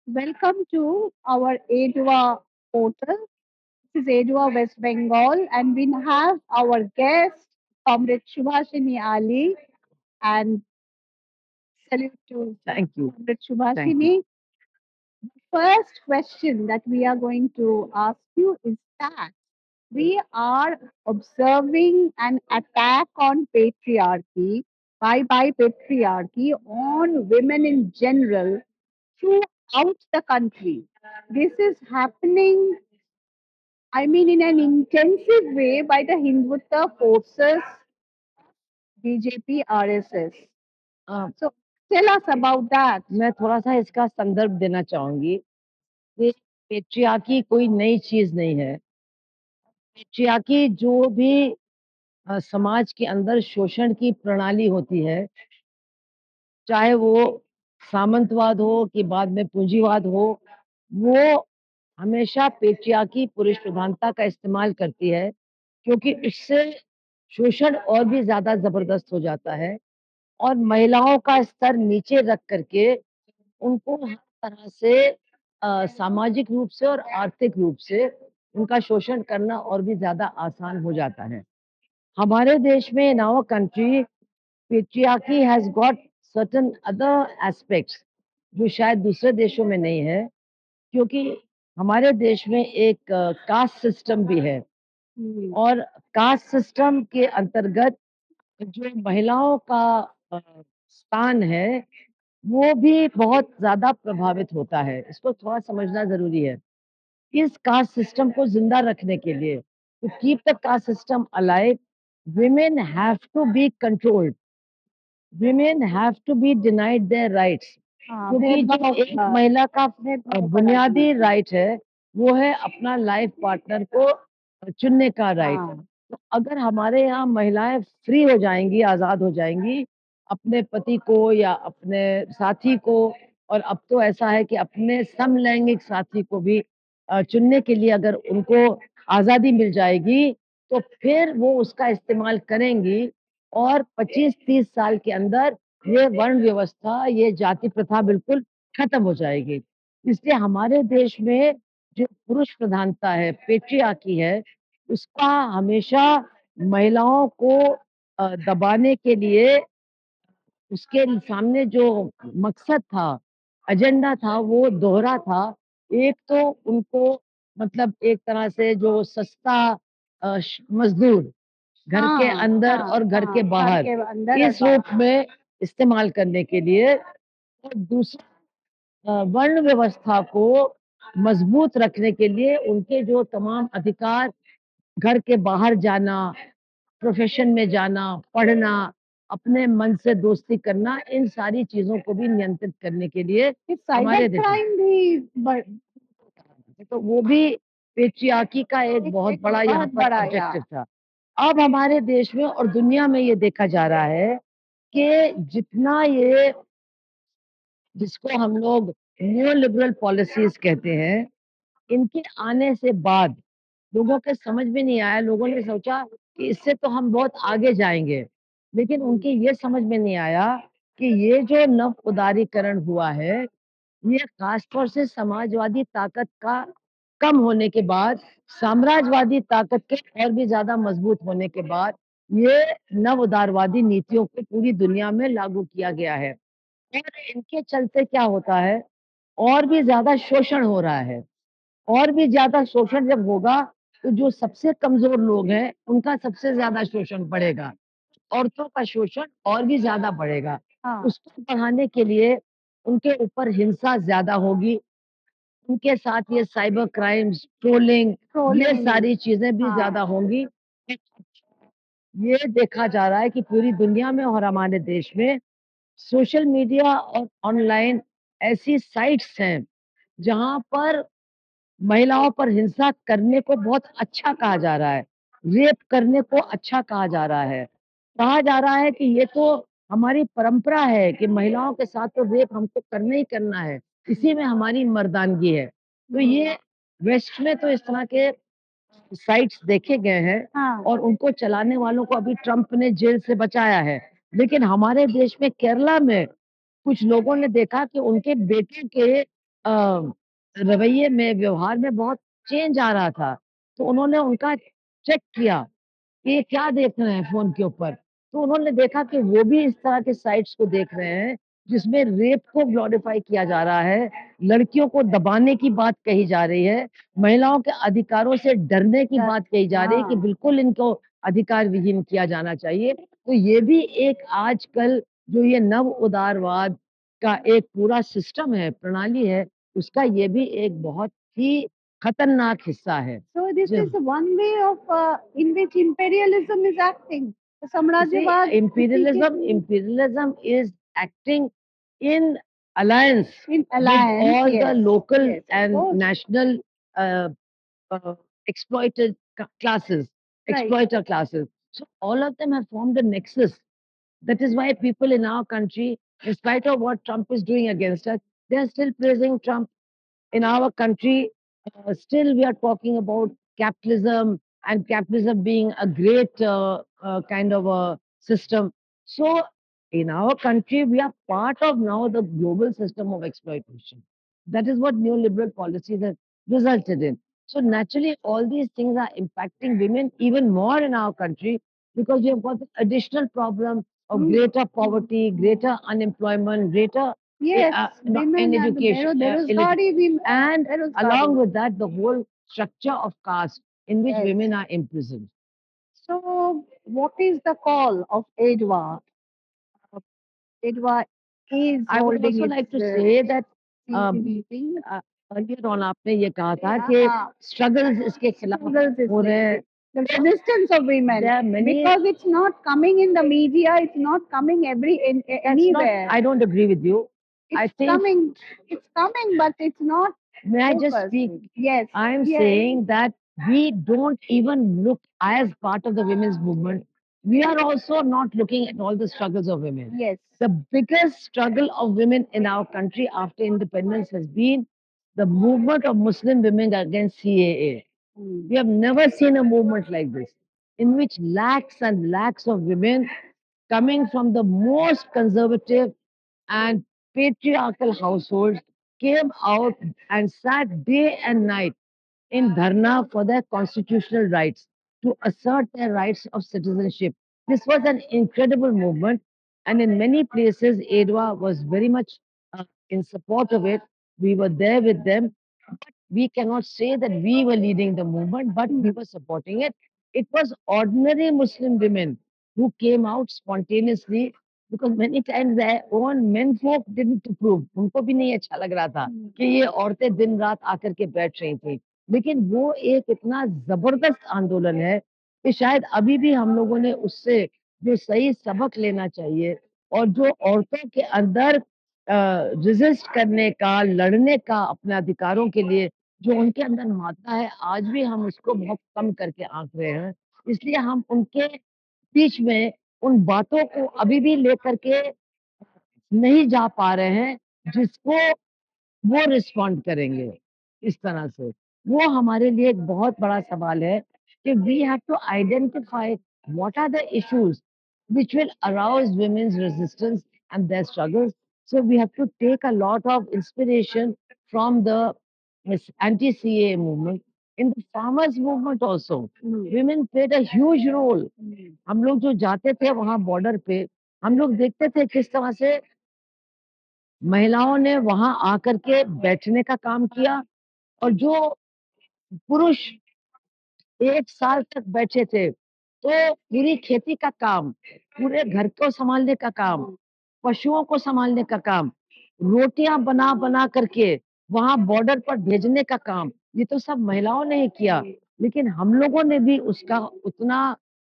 Welcome to our ADUA portal. This is ADUA West Bengal, and we have our guest, Comrade Shubhashini Ali, and salute to Thank you. Comrade Thank you. Shubhashini. First question that we are going to ask you is that we are observing an attack on patriarchy by patriarchy on women in general throughout the country. This is happening, I mean, in an intensive way by the Hindutva forces, BJP, RSS. A, So tell us about that. मैं थोड़ा-सा इसका संदर्भ देना चाहूँगी कि patriarchy कोई नई चीज़ नहीं है। पेट्रियार्की जो भी समाज के अंदर शोषण की प्रणाली होती है, चाहे वो सामंतवाद हो कि बाद में पूंजीवाद हो, वो हमेशा पेट्रियार्की पुरुष प्रधानता का इस्तेमाल करती है, क्योंकि उससे शोषण और भी ज़्यादा ज़बरदस्त हो जाता है और महिलाओं का स्तर नीचे रख कर के उनको हर तरह से सामाजिक रूप से और आर्थिक रूप से उनका शोषण करना और भी ज़्यादा आसान हो जाता है। हमारे देश में in our country patriarchy has got certain other aspects जो शायद दूसरे देशों में नहीं है, क्योंकि हमारे देश में एक कास्ट सिस्टम भी है Hmm. और कास्ट सिस्टम के अंतर्गत जो महिलाओं का अ, स्थान है, वो भी बहुत ज़्यादा प्रभावित होता है। इसको थोड़ा समझना ज़रूरी है। इस कास्ट सिस्टम को ज़िंदा रखने के लिए to keep the caste system alive, women have to be controlled, women have to be denied their rights. हाँ, क्योंकि जो भेदभाव एक महिला का भेदभाव बढ़ा बुनियादी दिया। राइट है, वो है अपना लाइफ पार्टनर को चुनने का राइट। हाँ, तो अगर हमारे यहाँ महिलाएँ फ्री हो जाएँगी, आज़ाद हो जाएँगी, अपने पति को या अपने साथी को और अब तो ऐसा है कि अपने समलैंगिक साथी को भी चुनने के लिए अगर उनको आज़ादी मिल जाएगी, तो फिर वो उसका इस्तेमाल करेंगी और 25-30 साल के अंदर ये वर्ण व्यवस्था, ये जाति प्रथा बिल्कुल खत्म हो जाएगी। इसलिए हमारे देश में जो पुरुष प्रधानता है, पेट्रियार्की है, उसका हमेशा महिलाओं को दबाने के लिए उसके सामने जो मकसद था, एजेंडा था, वो दोहरा था। एक तो उनको मतलब एक तरह से जो सस्ता मज़दूर घर के हाँ, अंदर हाँ, और घर के हाँ, घर बाहर के अंदर और इस रूप बाहर। में इस्तेमाल करने के लिए और दूसरा वर्ण व्यवस्था को मजबूत रखने के लिए उनके जो तमाम अधिकार घर के बाहर जाना, प्रोफ़ेशन में जाना, पढ़ना, अपने मन से दोस्ती करना, इन सारी चीज़ों को भी नियंत्रित करने के लिए फिर साइबर हमारे देश में क्राइम भी तो वो भी पेट्रियार्की का एक बहुत एक बड़ा यहाँ बहुत पर बड़ा या ऑब्जेक्टिव था। अब हमारे देश में और दुनिया में ये देखा जा रहा है कि जितना ये जिसको हम लोग न्यू-लिबरल पॉलिसीज़ कहते हैं, इनके आने से बाद लोगों के समझ में नहीं आया, लोगों ने सोचा कि इससे तो हम बहुत आगे जाएँगे। लेकिन उनके ये समझ में नहीं आया कि ये जो नव उदारीकरण हुआ है, ये ख़ास तौर से समाजवादी ताकत का कम होने के बाद, साम्राज्यवादी ताकत के और भी ज़्यादा मज़बूत होने के बाद, ये नव उदारवादी नीतियों को पूरी दुनिया में लागू किया गया है। और इनके चलते क्या होता है, और भी ज़्यादा शोषण हो रहा है। और भी ज़्यादा शोषण जब होगा, तो जो सबसे कमज़ोर लोग हैं, उनका सबसे ज़्यादा शोषण बढ़ेगा। औरतों का शोषण और भी ज़्यादा बढ़ेगा। हाँ, उसको बढ़ाने के लिए उनके ऊपर हिंसा ज़्यादा होगी, उनके साथ ये साइबर क्राइम्स, ट्रोलिंग ये ट्रोलिंग। सारी चीज़ें भी ज़्यादा हाँ, होंगी। ये देखा जा रहा है कि पूरी दुनिया में और हमारे देश में सोशल मीडिया और ऑनलाइन ऐसी साइट्स हैं, जहाँ पर महिलाओं पर हिंसा करने को बहुत अच्छा कहा जा रहा है, रेप करने को अच्छा कहा जा रहा है। कहा जा रहा है कि ये तो हमारी परंपरा है कि महिलाओं के साथ तो रेप हमको करना ही करना है, इसी में हमारी मर्दानगी है। तो ये वेस्ट में तो इस तरह के साइट्स देखे गए हैं हाँ, और उनको चलाने वालों को अभी ट्रंप ने जेल से बचाया है। लेकिन हमारे देश में केरला में कुछ लोगों ने देखा कि उनके बेटे के अ, रवैये में, व्यवहार में बहुत चेंज आ रहा था। तो उन्होंने उनका चेक किया कि ये क्या देख रहे हैं फ़ोन के ऊपर। तो उन्होंने देखा कि वो भी इस तरह के साइट्स को देख रहे हैं, जिसमें रेप को ग्लोरीफाई किया जा रहा है, लड़कियों को दबाने की बात कही जा रही है, महिलाओं के अधिकारों से डरने की डर बात कही जा रही है कि हाँ, बिल्कुल इनको अधिकार विहीन किया जाना चाहिए। तो ये भी एक आजकल जो ये नव उदारवाद का एक पूरा सिस्टम है, प्रणाली है, उसका ये भी एक बहुत ही खतरनाक हिस्सा है। so this जो is one way of in which imperialism is acting. तो You see, साम्राज्यवाद उसी के imperialism is acting in alliance in with alliance, all the yes, local yes, of and course, national uh, exploited classes, right. exploiter classes. So all of them have formed a nexus. That is why people in our country, in spite of what Trump is doing against us, they are still praising Trump. In our country, still we are talking about capitalism and capitalism being a great kind of a system. So, in our country, we are part of now the global system of exploitation. That is what neoliberal policies have resulted in. So, naturally, all these things are impacting women even more in our country because we have got the additional problem of greater poverty, greater unemployment, greater Yes, women in and education, Berozgari, and along Berozgari. with that, the whole structure of caste in which Yes. women are imprisoned. So, what is the call of EDWA? EDWA is I would holding also its like to say that um, meeting. earlier on आपने ये कहा था कि Uh, struggles इसके खिलाफ struggles is हो रहे हैं. there. The resistance of women, There are many. because it's not coming in the media, it's not coming That's not. anywhere. I don't agree with you. I It's think. coming, it's coming, but it's not May I just focused. speak? Yes, I'm yes. saying that we don't even look as part of the women's movement. We are also not looking at all the struggles of women. Yes. The biggest struggle of women in our country after independence has been the movement of Muslim women against CAA. Mm. We have never seen a movement like this, in which lakhs and lakhs of women coming from the most conservative and patriarchal households came out and sat day and night in dharna for their constitutional rights to assert their rights of citizenship. This was an incredible movement, and in many places, EDWA was very much in support of it. We were there with them. We cannot say that we were leading the movement, but we were supporting it. It was ordinary Muslim women who came out spontaneously because many times their own men folk didn't approve. उनको भी नहीं अच्छा लग रहा था कि ये औरतें दिन रात आकर के बैठ रही थी. लेकिन वो एक इतना जबरदस्त आंदोलन है कि शायद अभी भी हम लोगों ने उससे जो सही सबक लेना चाहिए और जो औरतों के अंदर रेजिस्ट करने का, लड़ने का अपने अधिकारों के लिए जो उनके अंदर मात्रा है, आज भी हम उसको बहुत कम करके आंक रहे हैं. इसलिए हम उनके बीच में उन बातों को अभी भी लेकर के नहीं जा पा रहे हैं, जिसको वो रिस्पॉन्ड करेंगे इस तरह से. वो हमारे लिए एक बहुत बड़ा सवाल है कि we have to identify what are the issues which will arouse women's resistance and their struggles. So we have to take a lot of inspiration from the anti-CAA movement. In the farmers movement also, women played a huge role. हम लोग जो जाते थे वहाँ border पे, हम लोग देखते थे किस तरह से महिलाओं ने वहाँ आकर के बैठने का काम किया और जो पुरुष 1 साल तक बैठे थे, तो पूरी खेती का काम, पूरे घर को सँभालने का काम, पशुओं को सँभालने का काम, रोटियाँ बना-बना करके वहाँ बॉर्डर पर भेजने का काम, ये तो सब महिलाओं ने ही किया। लेकिन हम लोगों ने भी उसका उतना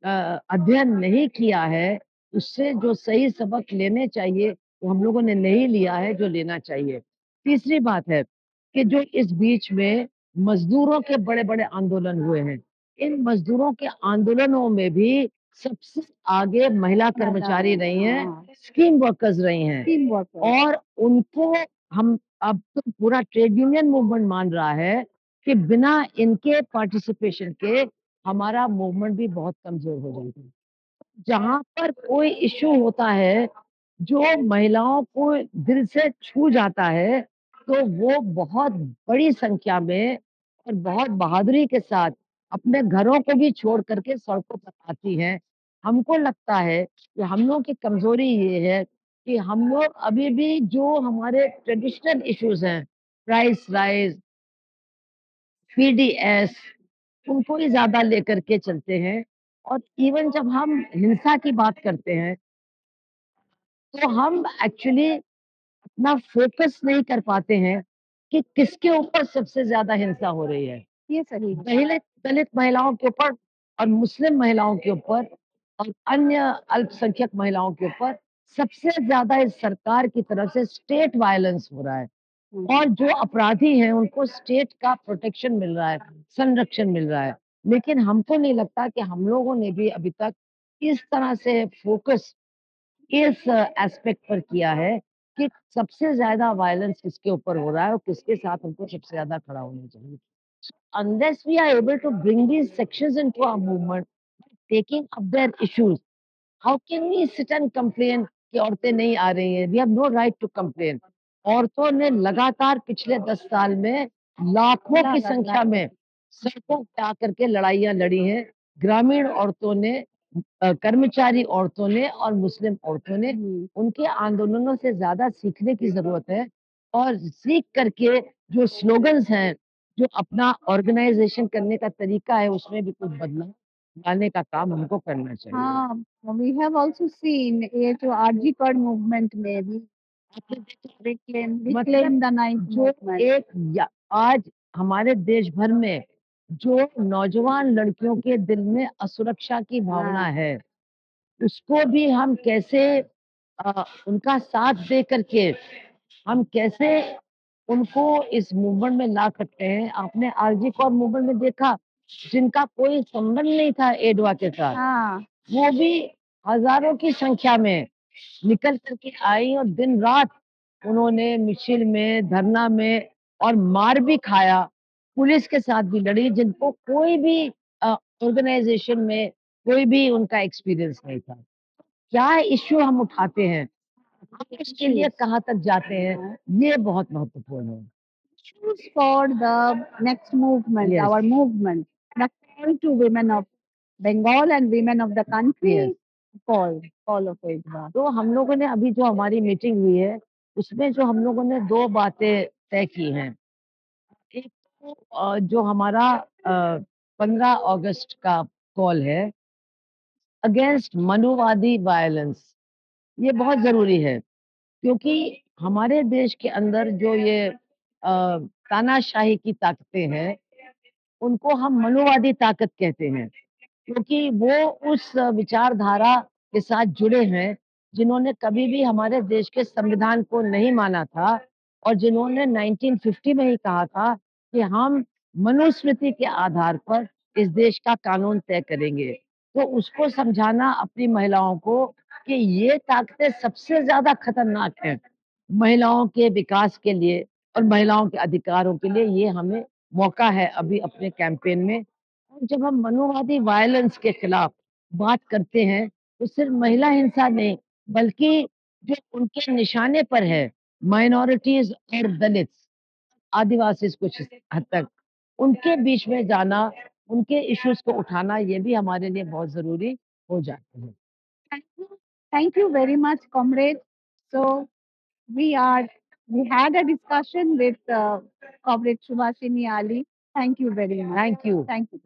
अध्ययन नहीं किया है, उससे जो सही सबक लेने चाहिए, वो हम लोगों ने नहीं लिया है, जो लेना चाहिए। तीसरी बात है कि जो इस बीच में मज़दूरों के बड़े-बड़े आंदोलन हुए हैं। इन मज़दूरों के आंदोलनों में भी सबसे आगे महिला कर्मचारी रही हैं, हाँ, स्कीम वर्कर्स रही हैं team workers. और उनको हम अब तो पूरा ट्रेड यूनियन मूवमेंट मान रहा है कि बिना इनके पार्टिसिपेशन के हमारा मूवमेंट भी बहुत कमज़ोर हो जाएगा. जहाँ पर कोई इश्यू होता है, जो महिलाओं को दिल से छू जाता है, तो वो बहुत बड़ी संख्या में और बहुत बहादुरी के साथ अपने घरों को भी छोड़ करके सड़कों पर आती हैं। हमको लगता है कि हम लोगों की कमज़ोरी ये है कि हम लोग अभी भी जो हमारे ट्रेडिशनल इश्यूज़ हैं, प्राइस राइज़, पीडीएस, उनको ही ज़्यादा लेकर के चलते हैं और इवन जब हम हिंसा की बात करते हैं, तो हम एक्चुअली अपना फ़ोकस नहीं कर पाते हैं कि किसके ऊपर सबसे ज़्यादा हिंसा हो रही है। ये सही है। दलित दलित महिलाओं के ऊपर और मुस्लिम महिलाओं के ऊपर और अन्य अल्पसंख्यक महिलाओं के ऊपर सबसे ज़्यादा इस सरकार की तरफ से स्टेट वायलेंस हो रहा है और जो अपराधी हैं उनको स्टेट का प्रोटेक्शन मिल रहा है, संरक्षण मिल रहा है। लेकिन हमको नहीं लगता कि हम लोगों ने भी अभी तक इस तरह से फ़ोकस इस एस्पेक्ट पर किया है कि सबसे ज़्यादा वायलेंस किसके ऊपर हो रहा है और किसके साथ हमको सबसे ज़्यादा खड़ा होना चाहिए। Unless we are able to bring these sections into our movement, taking up their issues, how can we sit and complain कि औरतें नहीं आ रही हैं? We have no right to complain. औरतों ने लगातार पिछले 10 साल में लाखों की संख्या में सड़कों पे आकर के लड़ाइयाँ लड़ी हैं। ग्रामीण औरतों ने कर्मचारी औरतों ने और मुस्लिम औरतों ने उनके आंदोलनों से ज़्यादा सीखने की ज़रूरत है और सीख करके जो स्लोगन्स हैं, जो अपना ऑर्गेनाइज़ेशन करने का तरीका है, उसमें भी कुछ बदलाव लाने का काम हमको करना चाहिए। हाँ, वी हैव आल्सो सीन ये जो आरजी कॉर्ड मूवमेंट में भी आपने देखा रिक्लेम मतलब रिक्लेम द नाइन्थ जो मूवमेंट। एक या आज हमारे देश भर में जो नौजवान लड़कियों के दिल में असुरक्षा की भावना हाँ, है, उसको भी हम कैसे उनका साथ दे करके हम कैसे उनको इस मूवमेंट में ला सकते हैं। आपने आरजी कौर मूवमेंट में देखा, जिनका कोई संबंध नहीं था एडवा के साथ, हाँ, वो भी हज़ारों की संख्या में निकल कर के आई और दिन-रात उन्होंने मिছিল में, धरना में और मार भी खाया, पुलिस के साथ भी लड़ी जिनको कोई भी ऑर्गनाइज़ेशन में कोई भी उनका एक्सपीरियंस नहीं था। क्या इश्यू हम उठाते हैं, हम उसके लिए कहाँ तक जाते हैं, ये बहुत महत्वपूर्ण है। choose for the next movement, yes, our movement, the call to women of Bengal and women of the yes. country, call of Edva. तो हम लोगों ने अभी जो हमारी मीटिंग हुई है, उसमें जो हम लोगों ने 2 बातें तय की हैं। एक तो जो हमारा 15 अगस्त का कॉल है अगेंस्ट मनुवादी वायलेंस, ये बहुत ज़रूरी है क्योंकि हमारे देश के अंदर जो ये तानाशाही की ताकतें हैं, उनको हम मनुवादी ताकत कहते हैं। क्योंकि वो उस विचारधारा के साथ जुड़े हैं, जिन्होंने कभी भी हमारे देश के संविधान को नहीं माना था और जिन्होंने 1950 में ही कहा था कि हम मनुस्मृति के आधार पर इस देश का कानून तय करेंगे। तो उसको समझाना अपनी महिलाओं को कि ये ताकतें सबसे ज़्यादा खतरनाक हैं, महिलाओं के विकास के लिए और महिलाओं के अधिकारों के लिए, ये हमें मौका है अभी अपने कैंपेन में। और जब हम मनुवादी वायलेंस के खिलाफ बात करते हैं, तो सिर्फ महिला हिंसा नहीं, बल्कि जो उनके निशाने पर है, माइनॉरिटीज़ और दलित्स, आदिवासीज़ कुछ हद तक, उनके बीच में जाना, उनके इश्यूज़ को उठाना, ये भी हमारे लिए बहुत ज़रूरी हो जाता है। Thank you very much, comrade. So we had a discussion with comrade Subhashini Ali. Thank you very much. Thank you. Thank you.